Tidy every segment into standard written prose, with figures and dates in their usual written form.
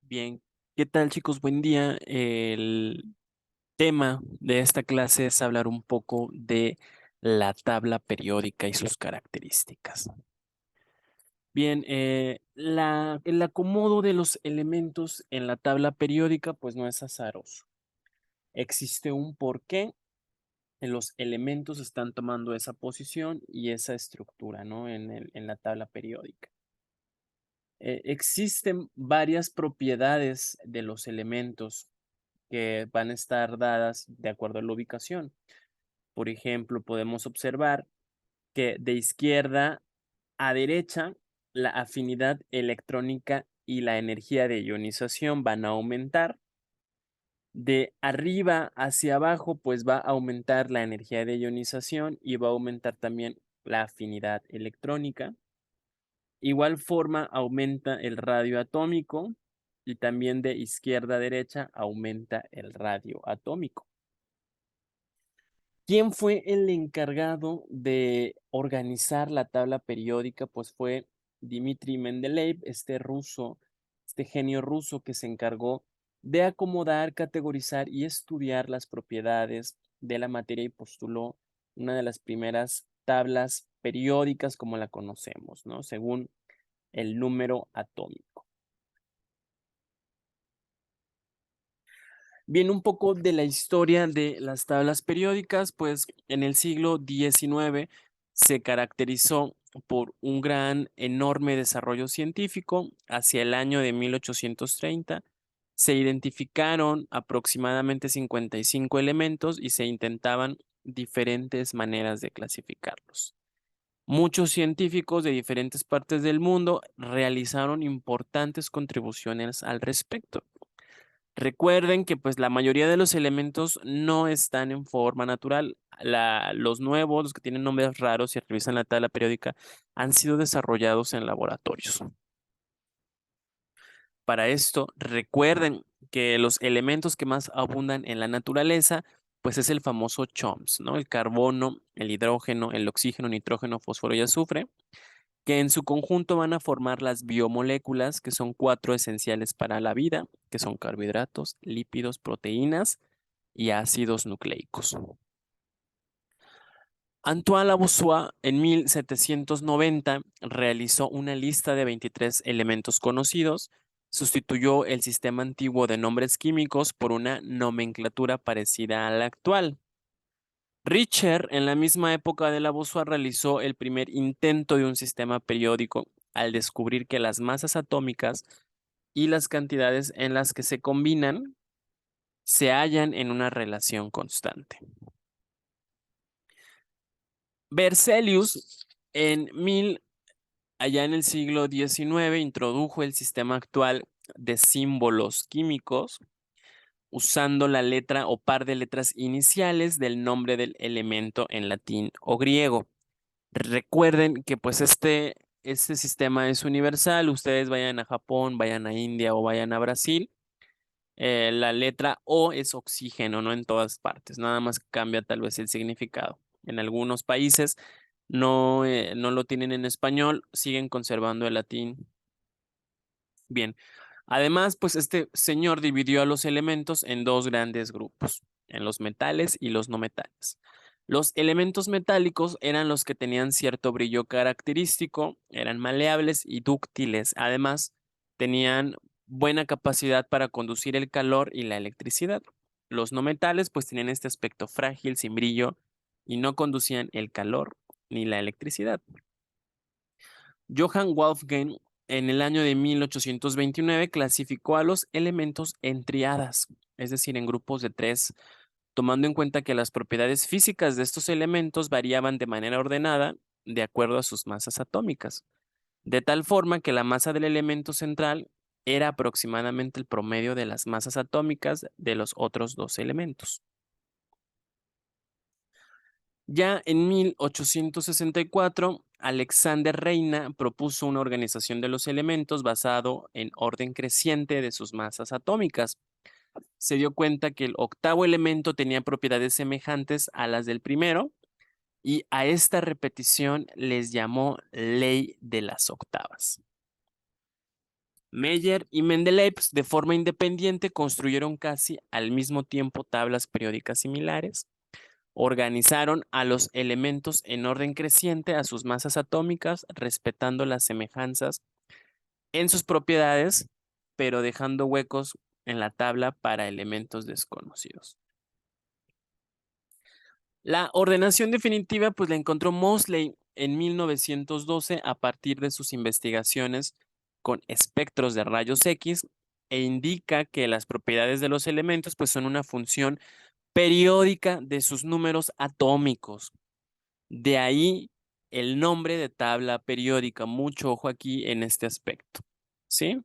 Bien, ¿qué tal chicos? Buen día. El tema de esta clase es hablar un poco de la tabla periódica y sus características. Bien, el acomodo de los elementos en la tabla periódica pues no es azaroso. Existe un porqué. Los elementos están tomando esa posición y esa estructura, ¿no? En la tabla periódica. Existen varias propiedades de los elementos que van a estar dadas de acuerdo a la ubicación. Por ejemplo, podemos observar que de izquierda a derecha, la afinidad electrónica y la energía de ionización van a aumentar. De arriba hacia abajo, pues va a aumentar la energía de ionización y va a aumentar también la afinidad electrónica. Igual forma aumenta el radio atómico y también de izquierda a derecha aumenta el radio atómico. ¿Quién fue el encargado de organizar la tabla periódica? Pues fue Dmitri Mendeleev, este ruso, este genio ruso que se encargó de acomodar, categorizar y estudiar las propiedades de la materia y postuló una de las primeras tablas periódicas como la conocemos, ¿no? Según el número atómico. Bien, un poco de la historia de las tablas periódicas, pues en el siglo XIX se caracterizó por un gran, enorme desarrollo científico. Hacia el año de 1830 se identificaron aproximadamente 55 elementos y se intentaban diferentes maneras de clasificarlos. Muchos científicos de diferentes partes del mundo realizaron importantes contribuciones al respecto. Recuerden que pues la mayoría de los elementos no están en forma natural. Los nuevos, los que tienen nombres raros, si revisan la tabla periódica, han sido desarrollados en laboratorios. Para esto, recuerden que los elementos que más abundan en la naturaleza, pues es el famoso CHOMS, ¿no? El carbono, el hidrógeno, el oxígeno, nitrógeno, fósforo y azufre, que en su conjunto van a formar las biomoléculas, que son cuatro esenciales para la vida, que son carbohidratos, lípidos, proteínas y ácidos nucleicos. Antoine Lavoisier en 1790 realizó una lista de 23 elementos conocidos, sustituyó el sistema antiguo de nombres químicos por una nomenclatura parecida a la actual. Richter, en la misma época de Lavoisier, realizó el primer intento de un sistema periódico al descubrir que las masas atómicas y las cantidades en las que se combinan se hallan en una relación constante. Berzelius, allá en el siglo XIX, introdujo el sistema actual de símbolos químicos usando la letra o par de letras iniciales del nombre del elemento en latín o griego. Recuerden que pues este sistema es universal. Ustedes vayan a Japón, vayan a India o vayan a Brasil. La letra O es oxígeno, no en todas partes. Nada más cambia tal vez el significado. En algunos países no lo tienen en español, siguen conservando el latín. Bien. Además, pues este señor dividió a los elementos en dos grandes grupos, en los metales y los no metales. Los elementos metálicos eran los que tenían cierto brillo característico, eran maleables y dúctiles. Además, tenían buena capacidad para conducir el calor y la electricidad. Los no metales pues tenían este aspecto frágil, sin brillo, y no conducían el calor ni la electricidad. Johann Wolfgang en el año de 1829 clasificó a los elementos en triadas, es decir, en grupos de tres, tomando en cuenta que las propiedades físicas de estos elementos variaban de manera ordenada de acuerdo a sus masas atómicas, de tal forma que la masa del elemento central era aproximadamente el promedio de las masas atómicas de los otros dos elementos. Ya en 1864, Alexander Reina propuso una organización de los elementos basado en orden creciente de sus masas atómicas. Se dio cuenta que el octavo elemento tenía propiedades semejantes a las del primero y a esta repetición les llamó ley de las octavas. Meyer y Mendeleev, pues, de forma independiente, construyeron casi al mismo tiempo tablas periódicas similares. Organizaron a los elementos en orden creciente a sus masas atómicas, respetando las semejanzas en sus propiedades, pero dejando huecos en la tabla para elementos desconocidos. La ordenación definitiva, pues la encontró Moseley en 1912 a partir de sus investigaciones con espectros de rayos X e indica que las propiedades de los elementos, pues son una función periódica de sus números atómicos. De ahí el nombre de tabla periódica. Mucho ojo aquí en este aspecto, ¿sí?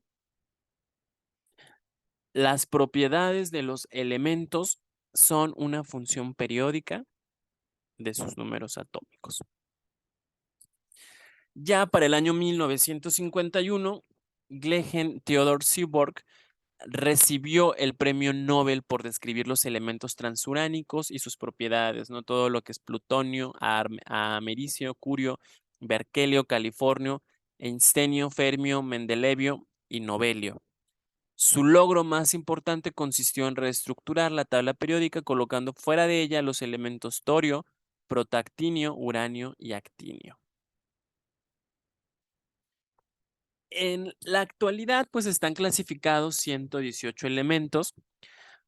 Las propiedades de los elementos son una función periódica de sus números atómicos. Ya para el año 1951, Gleggen Theodor Seaborg recibió el premio Nobel por describir los elementos transuránicos y sus propiedades, ¿no? Todo lo que es plutonio, americio, curio, berkelio, californio, einstenio, fermio, mendelevio y novelio. Su logro más importante consistió en reestructurar la tabla periódica colocando fuera de ella los elementos torio, protactinio, uranio y actinio. En la actualidad, pues están clasificados 118 elementos,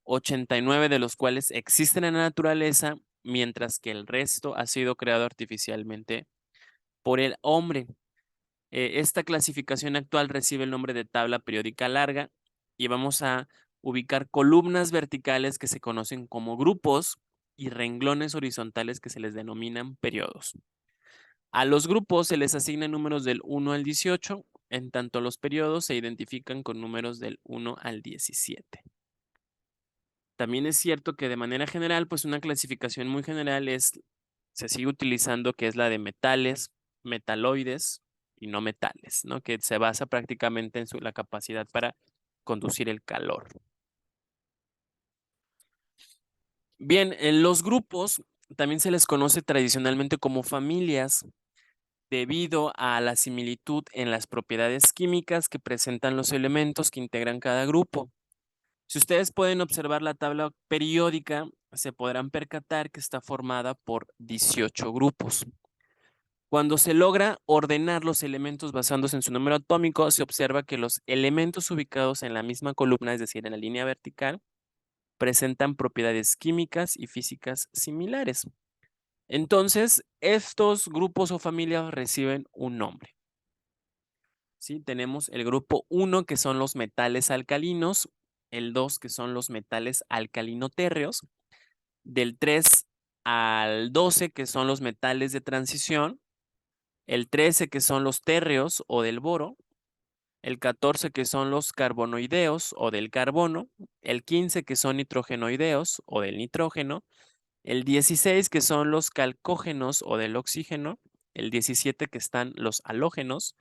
89 de los cuales existen en la naturaleza, mientras que el resto ha sido creado artificialmente por el hombre. Esta clasificación actual recibe el nombre de tabla periódica larga y vamos a ubicar columnas verticales que se conocen como grupos y renglones horizontales que se les denominan periodos. A los grupos se les asignan números del 1 al 18, en tanto los periodos se identifican con números del 1 al 17. También es cierto que de manera general, pues una clasificación muy general se sigue utilizando, que es la de metales, metaloides y no metales, ¿no? Que se basa prácticamente en la capacidad para conducir el calor. Bien, en los grupos también se les conoce tradicionalmente como familias, debido a la similitud en las propiedades químicas que presentan los elementos que integran cada grupo. Si ustedes pueden observar la tabla periódica, se podrán percatar que está formada por 18 grupos. Cuando se logra ordenar los elementos basándose en su número atómico, se observa que los elementos ubicados en la misma columna, es decir, en la línea vertical, presentan propiedades químicas y físicas similares. Entonces, estos grupos o familias reciben un nombre. ¿Sí? Tenemos el grupo 1, que son los metales alcalinos, el 2, que son los metales alcalinotérreos, del 3 al 12, que son los metales de transición, el 13, que son los térreos o del boro, el 14, que son los carbonoideos o del carbono, el 15, que son nitrogenoideos o del nitrógeno, el 16, que son los calcógenos o del oxígeno, el 17, que están los halógenos,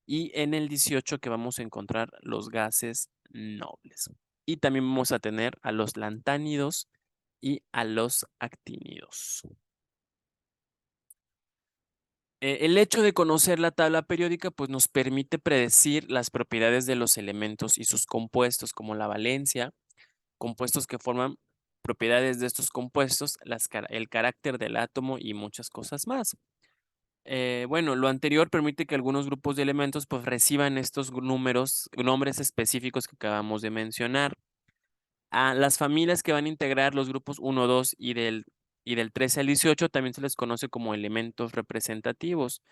y en el 18 que vamos a encontrar los gases nobles. Y también vamos a tener a los lantánidos y a los actínidos. El hecho de conocer la tabla periódica pues nos permite predecir las propiedades de los elementos y sus compuestos, como la valencia, compuestos que forman propiedades de estos compuestos, el carácter del átomo y muchas cosas más. Bueno, lo anterior permite que algunos grupos de elementos pues reciban estos nombres específicos que acabamos de mencionar. A las familias que van a integrar los grupos 1, 2 y del 13 al 18 también se les conoce como elementos representativos.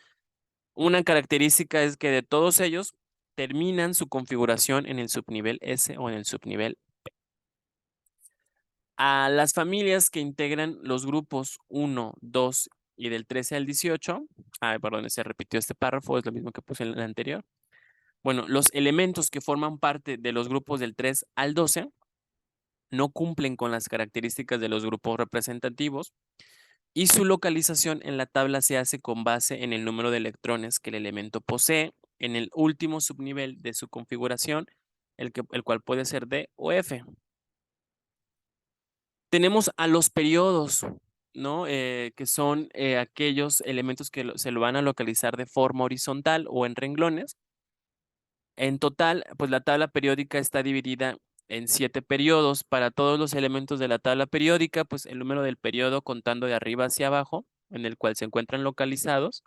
Una característica es que de todos ellos terminan su configuración en el subnivel S o en el subnivel. A las familias que integran los grupos 1, 2 y del 13 al 18, perdón, se repitió este párrafo, es lo mismo que puse en el anterior. Bueno, los elementos que forman parte de los grupos del 3 al 12 no cumplen con las características de los grupos representativos y su localización en la tabla se hace con base en el número de electrones que el elemento posee en el último subnivel de su configuración, el cual puede ser D o F. Tenemos a los periodos, ¿no? Que son aquellos elementos que se lo van a localizar de forma horizontal o en renglones. En total, pues la tabla periódica está dividida en 7 periodos. Para todos los elementos de la tabla periódica, pues el número del periodo contando de arriba hacia abajo, en el cual se encuentran localizados,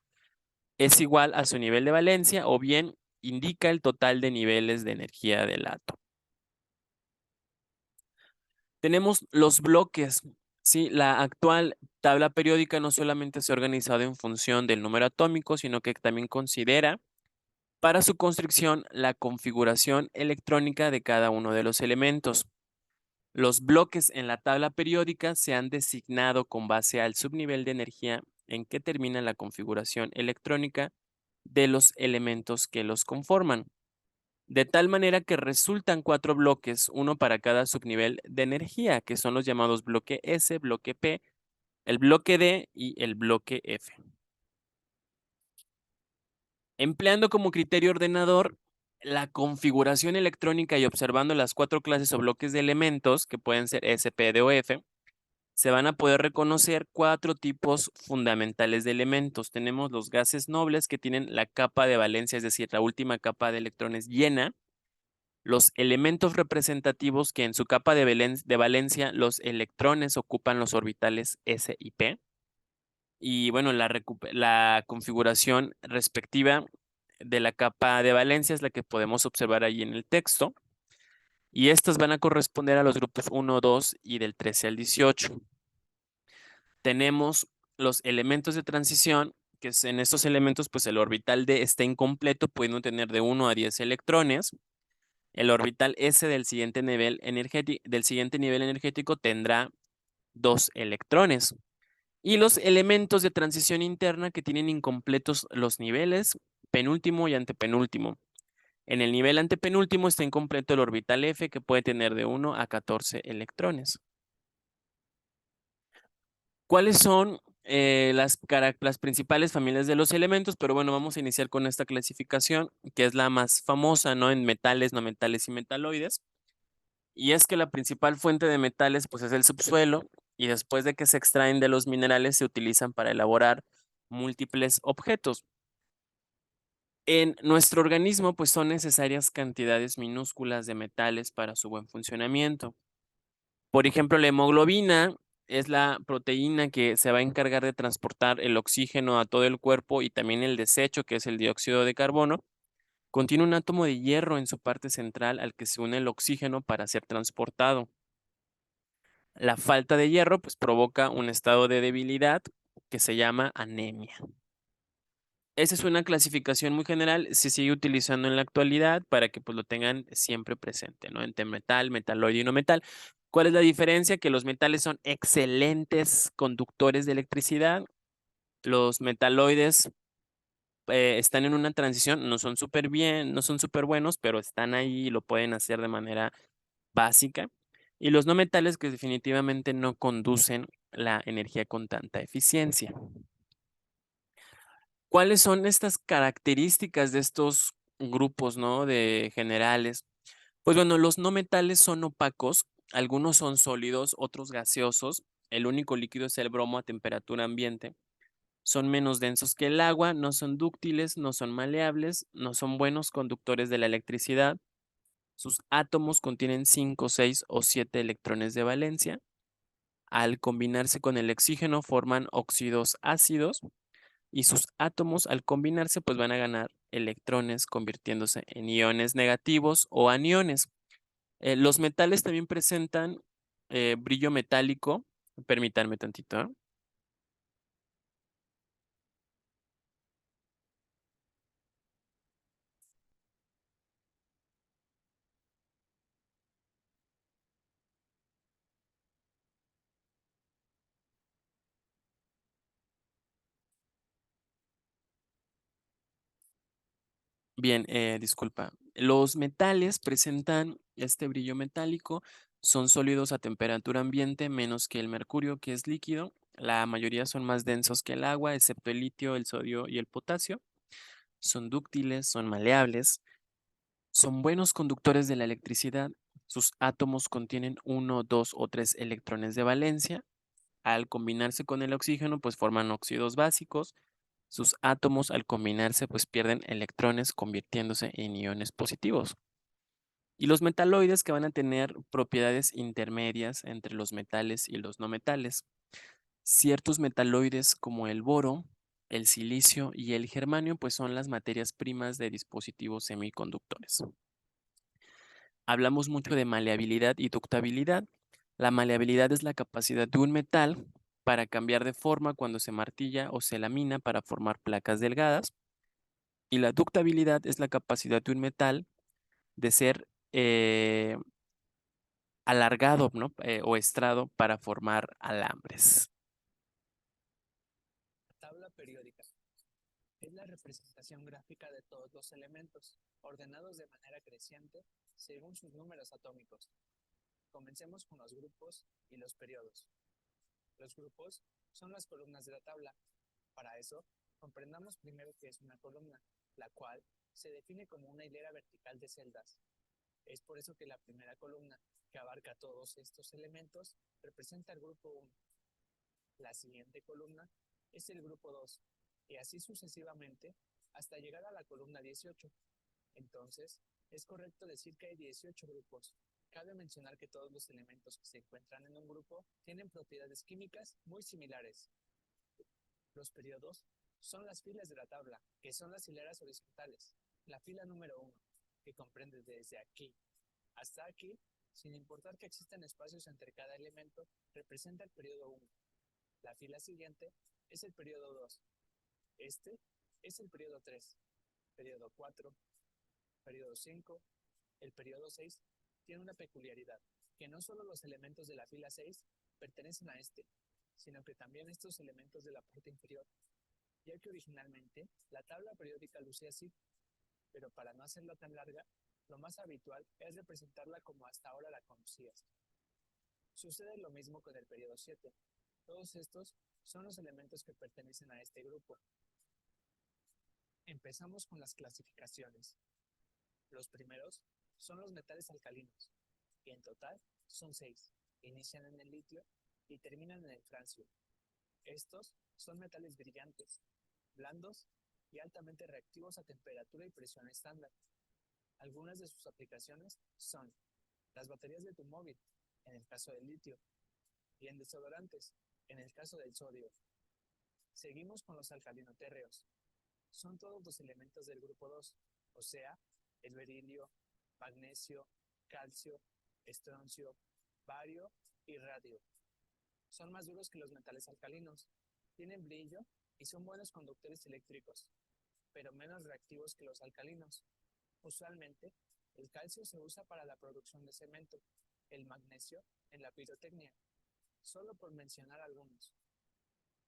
es igual a su nivel de valencia o bien indica el total de niveles de energía del átomo. Tenemos los bloques. Sí, la actual tabla periódica no solamente se ha organizado en función del número atómico, sino que también considera para su construcción la configuración electrónica de cada uno de los elementos. Los bloques en la tabla periódica se han designado con base al subnivel de energía en que termina la configuración electrónica de los elementos que los conforman, de tal manera que resultan 4 bloques, uno para cada subnivel de energía, que son los llamados bloque S, bloque P, el bloque D y el bloque F. Empleando como criterio ordenador la configuración electrónica y observando las 4 clases o bloques de elementos, que pueden ser S, P, D o F, se van a poder reconocer 4 tipos fundamentales de elementos. Tenemos los gases nobles que tienen la capa de valencia, es decir, la última capa de electrones llena. Los elementos representativos que en su capa de valencia los electrones ocupan los orbitales S y P. Y bueno, la configuración respectiva de la capa de valencia es la que podemos observar ahí en el texto. Y estas van a corresponder a los grupos 1, 2 y del 13 al 18. Tenemos los elementos de transición, que en estos elementos pues el orbital D está incompleto, pudiendo tener de 1 a 10 electrones. El orbital S del siguiente nivel energético tendrá 2 electrones. Y los elementos de transición interna que tienen incompletos los niveles penúltimo y antepenúltimo. En el nivel antepenúltimo está incompleto el orbital F, que puede tener de 1 a 14 electrones. ¿Cuáles son las principales familias de los elementos? Pero bueno, vamos a iniciar con esta clasificación, que es la más famosa, ¿no? En metales, no metales y metaloides. Y es que la principal fuente de metales, pues es el subsuelo, y después de que se extraen de los minerales, se utilizan para elaborar múltiples objetos. En nuestro organismo, pues son necesarias cantidades minúsculas de metales para su buen funcionamiento. Por ejemplo, la hemoglobina es la proteína que se va a encargar de transportar el oxígeno a todo el cuerpo y también el desecho, que es el dióxido de carbono. Contiene un átomo de hierro en su parte central al que se une el oxígeno para ser transportado. La falta de hierro pues provoca un estado de debilidad que se llama anemia. Esa es una clasificación muy general, se sigue utilizando en la actualidad para que pues lo tengan siempre presente, ¿no? Entre metal, metaloide y no metal. ¿Cuál es la diferencia? Que los metales son excelentes conductores de electricidad. Los metaloides están en una transición, no son súper bien, no son súper buenos, pero están ahí y lo pueden hacer de manera básica. Y los no metales que definitivamente no conducen la energía con tanta eficiencia. ¿Cuáles son estas características de estos grupos, ¿no? De generales. Pues bueno, los no metales son opacos, algunos son sólidos, otros gaseosos. El único líquido es el bromo a temperatura ambiente. Son menos densos que el agua, no son dúctiles, no son maleables, no son buenos conductores de la electricidad. Sus átomos contienen 5, 6 o 7 electrones de valencia. Al combinarse con el oxígeno forman óxidos ácidos y sus átomos al combinarse pues van a ganar electrones convirtiéndose en iones negativos o aniones. Los metales también presentan brillo metálico. Permítanme tantito, ¿eh? Bien, disculpa. Los metales presentan este brillo metálico, son sólidos a temperatura ambiente menos que el mercurio, que es líquido. La mayoría son más densos que el agua, excepto el litio, el sodio y el potasio. Son dúctiles, son maleables, son buenos conductores de la electricidad. Sus átomos contienen 1, 2 o 3 electrones de valencia. Al combinarse con el oxígeno, pues forman óxidos básicos. Sus átomos al combinarse pues pierden electrones convirtiéndose en iones positivos. Y los metaloides que van a tener propiedades intermedias entre los metales y los no metales. Ciertos metaloides como el boro, el silicio y el germanio pues son las materias primas de dispositivos semiconductores. Hablamos mucho de maleabilidad y ductabilidad. La maleabilidad es la capacidad de un metal para cambiar de forma cuando se martilla o se lamina para formar placas delgadas. Y la ductabilidad es la capacidad de un metal de ser alargado, ¿no? O estrado para formar alambres. Tabla periódica es la representación gráfica de todos los elementos, ordenados de manera creciente según sus números atómicos. Comencemos con los grupos y los periodos. Los grupos son las columnas de la tabla. Para eso, comprendamos primero qué es una columna, la cual se define como una hilera vertical de celdas. Es por eso que la primera columna, que abarca todos estos elementos, representa el grupo 1. La siguiente columna es el grupo 2, y así sucesivamente hasta llegar a la columna 18. Entonces, es correcto decir que hay 18 grupos. Cabe mencionar que todos los elementos que se encuentran en un grupo tienen propiedades químicas muy similares. Los periodos son las filas de la tabla, que son las hileras horizontales. La fila número 1, que comprende desde aquí hasta aquí, sin importar que existan espacios entre cada elemento, representa el periodo 1. La fila siguiente es el periodo 2. Este es el periodo 3, periodo 4, periodo 5. El periodo 6 tiene una peculiaridad, que no solo los elementos de la fila 6 pertenecen a este, sino que también estos elementos de la parte inferior, ya que originalmente la tabla periódica lucía así, pero para no hacerla tan larga, lo más habitual es representarla como hasta ahora la conocías. Sucede lo mismo con el periodo 7. Todos estos son los elementos que pertenecen a este grupo. Empezamos con las clasificaciones. Los primeros son los metales alcalinos, que en total son 6. Inician en el litio y terminan en el francio. Estos son metales brillantes, blandos y altamente reactivos a temperatura y presión estándar. Algunas de sus aplicaciones son las baterías de tu móvil, en el caso del litio, y en desodorantes, en el caso del sodio. Seguimos con los alcalinotérreos. Son todos los elementos del grupo 2, o sea, el berilio, magnesio, calcio, estroncio, bario y radio. Son más duros que los metales alcalinos, tienen brillo y son buenos conductores eléctricos, pero menos reactivos que los alcalinos. Usualmente, el calcio se usa para la producción de cemento, el magnesio en la pirotecnia, solo por mencionar algunos.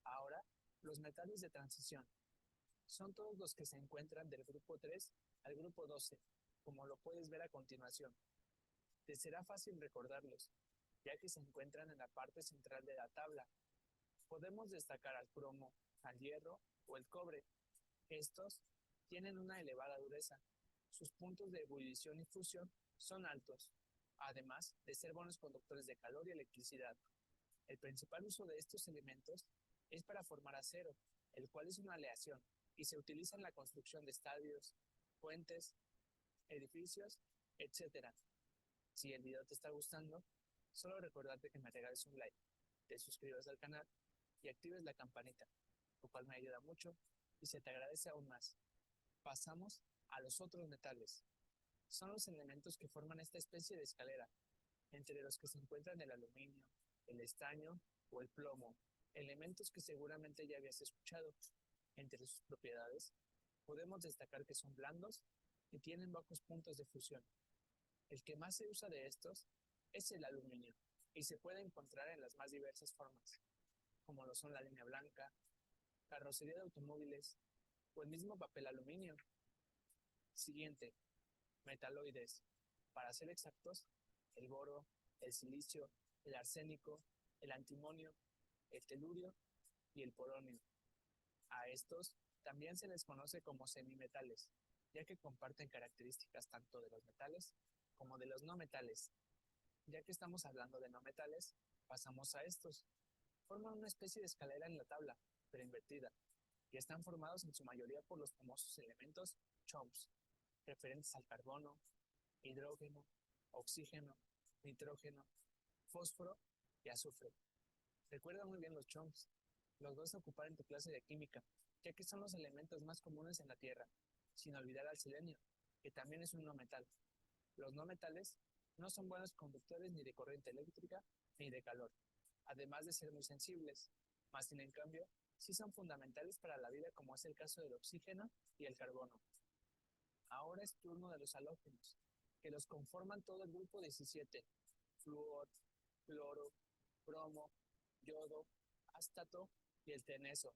Ahora, los metales de transición. Son todos los que se encuentran del grupo 3 al grupo 12, como lo puedes ver a continuación. Te será fácil recordarlos, ya que se encuentran en la parte central de la tabla. Podemos destacar al cromo, al hierro o el cobre. Estos tienen una elevada dureza. Sus puntos de ebullición y fusión son altos, además de ser buenos conductores de calor y electricidad. El principal uso de estos elementos es para formar acero, el cual es una aleación y se utiliza en la construcción de estadios, puentes, edificios, etc. Si el video te está gustando, solo recordarte que me regales un like, te suscribas al canal y actives la campanita, lo cual me ayuda mucho y se te agradece aún más. Pasamos a los otros metales. Son los elementos que forman esta especie de escalera, entre los que se encuentran el aluminio, el estaño o el plomo, elementos que seguramente ya habías escuchado. Entre sus propiedades, podemos destacar que son blandos y tienen bajos puntos de fusión. El que más se usa de estos es el aluminio y se puede encontrar en las más diversas formas, como lo son la línea blanca, carrocería de automóviles o el mismo papel aluminio. Siguiente, metaloides. Para ser exactos, el boro, el silicio, el arsénico, el antimonio, el telurio y el polonio. A estos también se les conoce como semimetales, ya que comparten características tanto de los metales como de los no metales. Ya que estamos hablando de no metales, pasamos a estos. Forman una especie de escalera en la tabla, pero invertida. y están formados en su mayoría por los famosos elementos CHOMS, referentes al carbono, hidrógeno, oxígeno, nitrógeno, fósforo y azufre. Recuerda muy bien los CHOMS, los vas a ocupar en tu clase de química, ya que son los elementos más comunes en la Tierra, sin olvidar al selenio, que también es un no metal. Los no metales no son buenos conductores ni de corriente eléctrica ni de calor, además de ser muy sensibles, más sin en cambio, sí son fundamentales para la vida como es el caso del oxígeno y el carbono. Ahora es turno de los halógenos, que los conforman todo el grupo 17, flúor, cloro, bromo, yodo, ástato y el teneso.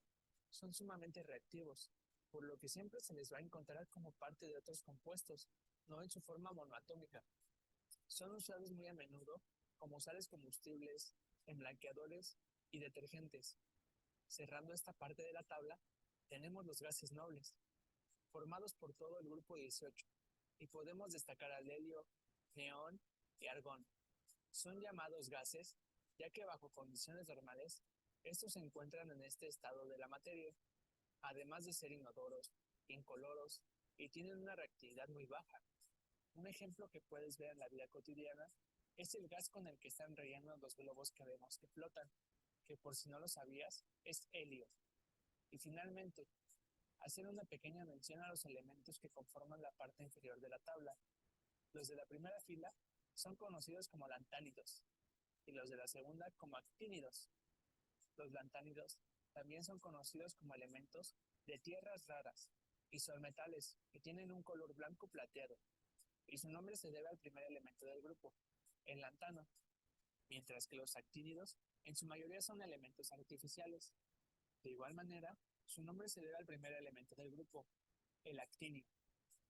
Son sumamente reactivos, por lo que siempre se les va a encontrar como parte de otros compuestos, no en su forma monoatómica. Son usados muy a menudo como sales combustibles, en blanqueadores y detergentes. Cerrando esta parte de la tabla, tenemos los gases nobles, formados por todo el grupo 18, y podemos destacar al helio, neón y argón. Son llamados gases, ya que bajo condiciones normales, estos se encuentran en este estado de la materia, además de ser inodoros, incoloros y tienen una reactividad muy baja. Un ejemplo que puedes ver en la vida cotidiana es el gas con el que están rellenos los globos que vemos que flotan, que por si no lo sabías, es helio. Y finalmente, hacer una pequeña mención a los elementos que conforman la parte inferior de la tabla. Los de la primera fila son conocidos como lantánidos y los de la segunda como actínidos. Los lantánidos también son conocidos como elementos de tierras raras y son metales que tienen un color blanco plateado, y su nombre se debe al primer elemento del grupo, el lantano, mientras que los actínidos en su mayoría son elementos artificiales. De igual manera, su nombre se debe al primer elemento del grupo, el actinio.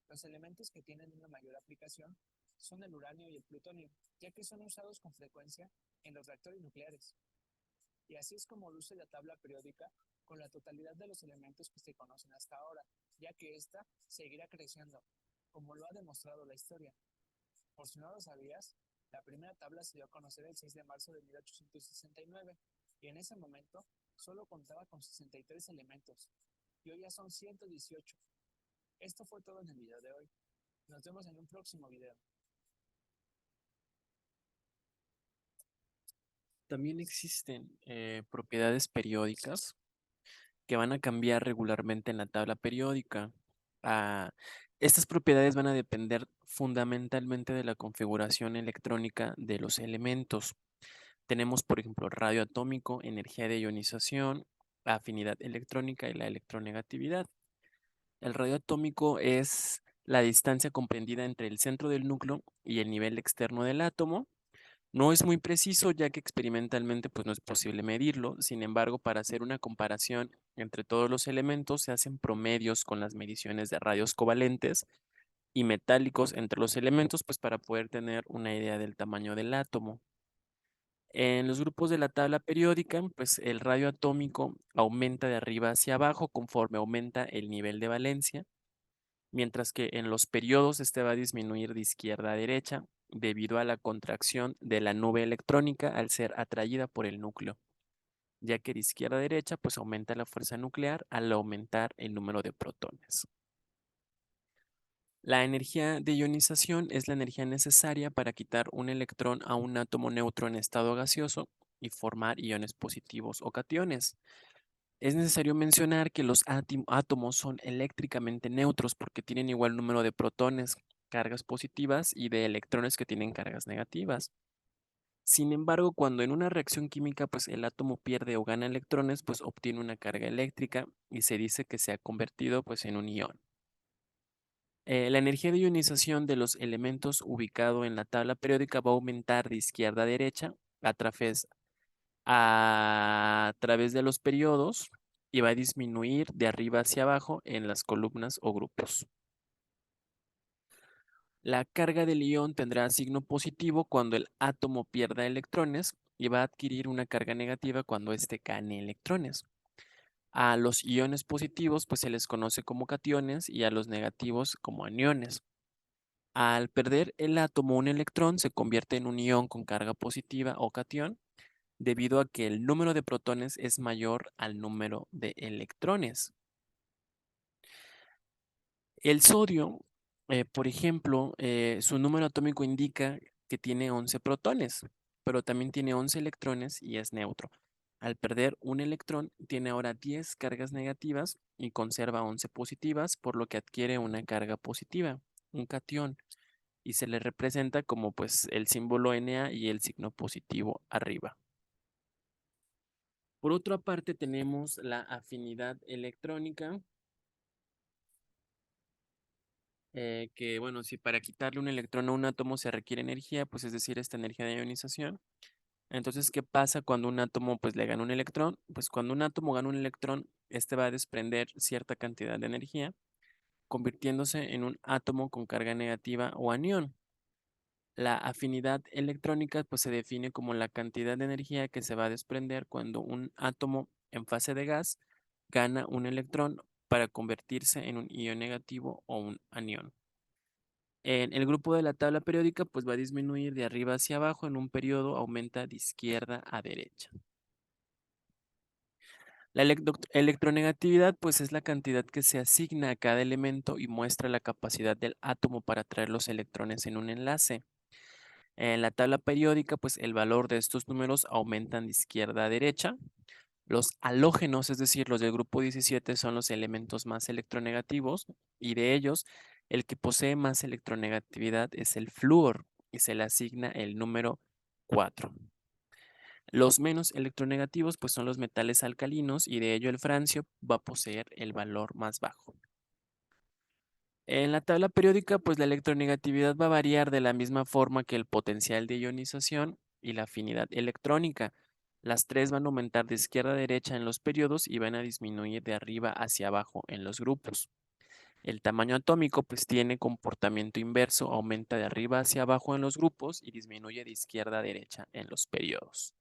Los elementos que tienen una mayor aplicación son el uranio y el plutonio, ya que son usados con frecuencia en los reactores nucleares. Y así es como luce la tabla periódica con la totalidad de los elementos que se conocen hasta ahora, ya que ésta seguirá creciendo, como lo ha demostrado la historia. Por si no lo sabías, la primera tabla se dio a conocer el 6 de marzo de 1869, y en ese momento solo contaba con 63 elementos, y hoy ya son 118. Esto fue todo en el video de hoy. Nos vemos en un próximo video. También existen propiedades periódicas que van a cambiar regularmente en la tabla periódica. Ah, estas propiedades van a depender fundamentalmente de la configuración electrónica de los elementos. Tenemos, por ejemplo, radio atómico, energía de ionización, afinidad electrónica y la electronegatividad. El radio atómico es la distancia comprendida entre el centro del núcleo y el nivel externo del átomo. No es muy preciso, ya que experimentalmente pues, no es posible medirlo. Sin embargo, para hacer una comparación entre todos los elementos, se hacen promedios con las mediciones de radios covalentes y metálicos entre los elementos, pues para poder tener una idea del tamaño del átomo. En los grupos de la tabla periódica, pues el radio atómico aumenta de arriba hacia abajo conforme aumenta el nivel de valencia, mientras que en los periodos este va a disminuir de izquierda a derecha debido a la contracción de la nube electrónica al ser atraída por el núcleo, ya que de izquierda a derecha pues aumenta la fuerza nuclear al aumentar el número de protones. La energía de ionización es la energía necesaria para quitar un electrón a un átomo neutro en estado gaseoso y formar iones positivos o cationes. Es necesario mencionar que los átomos son eléctricamente neutros porque tienen igual número de protones, cargas positivas, y de electrones que tienen cargas negativas. Sin embargo, cuando en una reacción química pues el átomo pierde o gana electrones, pues obtiene una carga eléctrica y se dice que se ha convertido pues en un ion. La energía de ionización de los elementos ubicado en la tabla periódica va a aumentar de izquierda a derecha a través de los periodos y va a disminuir de arriba hacia abajo en las columnas o grupos. La carga del ion tendrá signo positivo cuando el átomo pierda electrones y va a adquirir una carga negativa cuando éste gane electrones. A los iones positivos pues se les conoce como cationes y a los negativos como aniones. Al perder el átomo un electrón se convierte en un ion con carga positiva o catión debido a que el número de protones es mayor al número de electrones. El sodio, por ejemplo, su número atómico indica que tiene 11 protones, pero también tiene 11 electrones y es neutro. Al perder un electrón, tiene ahora 10 cargas negativas y conserva 11 positivas, por lo que adquiere una carga positiva, un catión, y se le representa como pues el símbolo Na y el signo positivo arriba. Por otra parte, tenemos la afinidad electrónica, que bueno, si para quitarle un electrón a un átomo se requiere energía, pues es decir, esta energía de ionización. Entonces, ¿qué pasa cuando un átomo pues le gana un electrón? Pues cuando un átomo gana un electrón, este va a desprender cierta cantidad de energía, convirtiéndose en un átomo con carga negativa o anión. La afinidad electrónica pues se define como la cantidad de energía que se va a desprender cuando un átomo en fase de gas gana un electrón para convertirse en un ion negativo o un anión. En el grupo de la tabla periódica, pues va a disminuir de arriba hacia abajo, en un periodo aumenta de izquierda a derecha. La electronegatividad, pues es la cantidad que se asigna a cada elemento y muestra la capacidad del átomo para atraer los electrones en un enlace. En la tabla periódica, pues el valor de estos números aumentan de izquierda a derecha. Los halógenos, es decir, los del grupo 17, son los elementos más electronegativos y de ellos, el que posee más electronegatividad es el flúor y se le asigna el número 4. Los menos electronegativos, pues son los metales alcalinos y de ello el francio va a poseer el valor más bajo. En la tabla periódica, pues la electronegatividad va a variar de la misma forma que el potencial de ionización y la afinidad electrónica. Las tres van a aumentar de izquierda a derecha en los periodos y van a disminuir de arriba hacia abajo en los grupos. El tamaño atómico pues tiene comportamiento inverso, aumenta de arriba hacia abajo en los grupos y disminuye de izquierda a derecha en los periodos.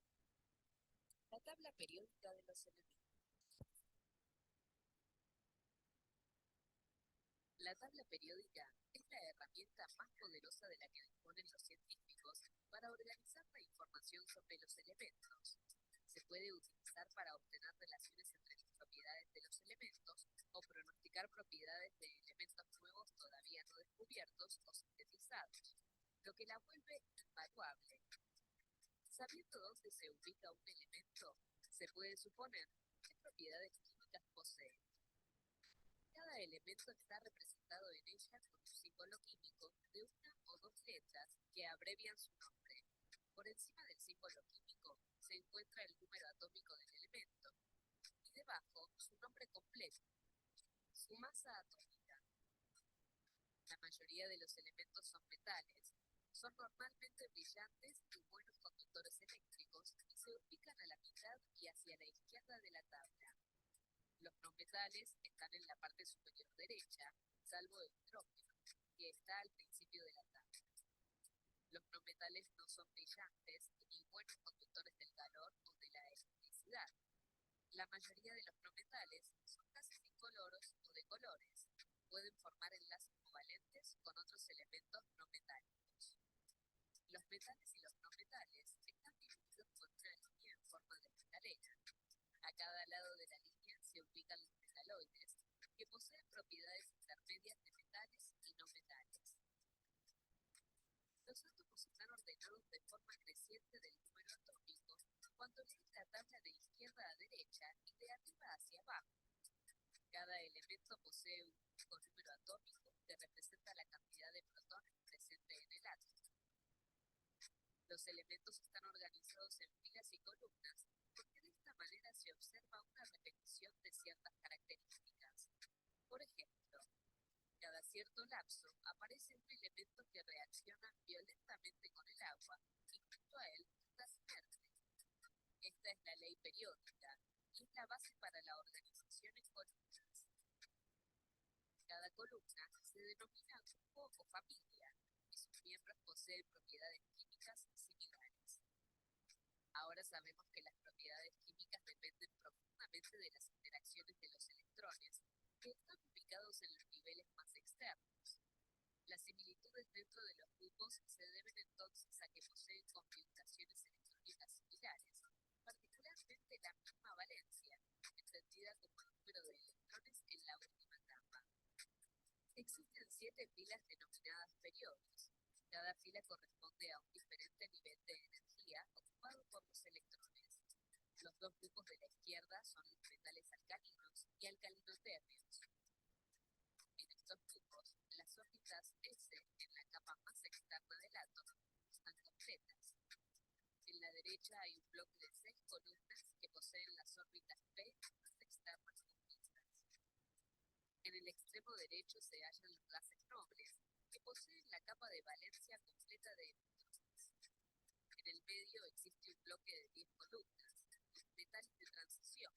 La tabla periódica de los elementos. La tabla periódica es la herramienta más poderosa de la que disponen los científicos para organizar la información sobre los elementos. Se puede utilizar para obtener relaciones entre las propiedades de los elementos o pronosticar propiedades de elementos nuevos todavía no descubiertos o sintetizados, lo que la vuelve invaluable. Sabiendo dónde se ubica un elemento, se puede suponer qué propiedades químicas posee. Cada elemento está representado en ella con un símbolo químico de una o dos letras que abrevian su nombre. Por encima del símbolo químico se encuentra el número atómico del elemento y debajo su nombre completo, su masa atómica. La mayoría de los elementos son metales, son normalmente brillantes y buenos conductores eléctricos y se ubican a la mitad y hacia la izquierda de la tabla. Los no metales están en la parte superior derecha, salvo el hidrógeno, que está al principio de la tabla. Los no metales no son brillantes ni buenos conductores del calor o de la electricidad. La mayoría de los no metales son gases incoloros o de colores. Pueden formar enlaces covalentes con otros elementos no metálicos. Los metales y los no metales están divididos por una línea en forma de escalera. A cada lado de la línea se ubican los metaloides, que poseen propiedades intermedias de metales y no metales. Los átomos están ordenados de forma creciente del número atómico cuando leen la tabla de izquierda a derecha y de arriba hacia abajo. Cada elemento posee un único número atómico que representa la cantidad de protones presente en el átomo. Los elementos están organizados en filas y columnas porque de esta manera se observa una repetición de ciertas características. Por ejemplo, cada cierto lapso aparece un elemento que reacciona violentamente con el agua y junto a él está sumerge. Esta es la ley periódica y es la base para la organización en columnas. Cada columna se denomina grupo o familia y sus miembros poseen propiedades químicas similares. Ahora sabemos que las propiedades químicas dependen profundamente de las interacciones de los electrones, que están ubicados en los niveles más externos. Las similitudes dentro de los grupos se deben entonces a que poseen configuraciones electrónicas similares, particularmente la misma valencia, entendida como el número de electrones en la última etapa. Existe 7 filas denominadas periodos. Cada fila corresponde a un diferente nivel de energía ocupado por los electrones. Los dos grupos de la izquierda son los metales alcalinos y alcalinoterrios. En estos grupos, las órbitas S en la capa más externa del átomo están completas. En la derecha hay un bloque de 6 columnas que poseen las órbitas P más externas completas. En el extremo derecho se hallan los gases nobles, que poseen la capa de valencia completa de electrones. En el medio existe un bloque de 10 columnas, metales de transición,